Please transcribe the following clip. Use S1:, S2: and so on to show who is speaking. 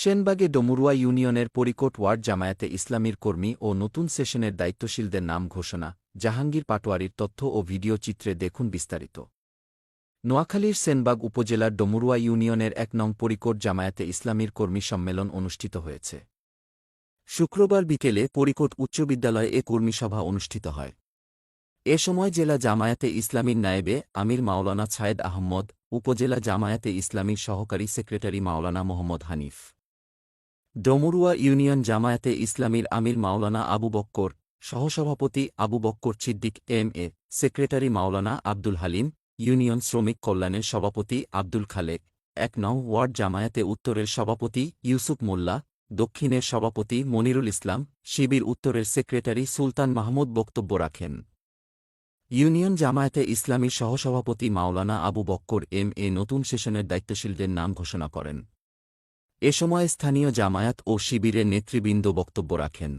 S1: সেনবাগে ডমুরুয়া ইউনিয়নের পরিকোট ওয়ার্ড জামায়াতে ইসলামীর কর্মী ও নতুন সেশনের দায়িত্বশীলদের নাম ঘোষণা, জাহাঙ্গীর পাটোয়ারির তথ্য ও ভিডিও চিত্রে দেখুন বিস্তারিত। নোয়াখালীর সেনবাগ উপজেলার ডমুরুয়া ইউনিয়নের ১ নং পরিকোট জামায়াতে ইসলামীর কর্মী সম্মেলন অনুষ্ঠিত হয়েছে। শুক্রবার বিকেলে পরিকোট উচ্চ বিদ্যালয়ে এ কর্মী সভা অনুষ্ঠিত হয়। এ সময় জেলা জামায়াতে ইসলামীর নায়েবে আমির মাওলানা ছায়েদ আহম্মদ, উপজেলা জামায়াতে ইসলামীর সহকারী সেক্রেটারি মাওলানা মোহাম্মদ হানিফ, ডমুরুয়া ইউনিয়ন জামায়াতে ইসলামীর আমির মাওলানা আবু বক্কর, সহসভাপতি আবু বক্কর সিদ্দিক এম.এ, সেক্রেটারি মাওলানা আব্দুল হালিম, ইউনিয়ন শ্রমিক কল্যাণের সভাপতি আব্দুল খালেক, ১ নং ওয়ার্ড জামায়াতে উত্তরের সভাপতি ইউসুফ মোল্লা, দক্ষিণের সভাপতি মনিরুল ইসলাম, শিবির উত্তরের সেক্রেটারি সুলতান মাহমুদ বক্তব্য রাখেন। ইউনিয়ন জামায়াতে ইসলামীর সহসভাপতি মাওলানা আবু বক্কর এম.এ নতুন সেশনের দায়িত্বশীলদের নাম ঘোষণা করেন। এ সময় স্থানীয় জামায়াত ও শিবিরের নেতৃবৃন্দ বক্তব্য রাখেন।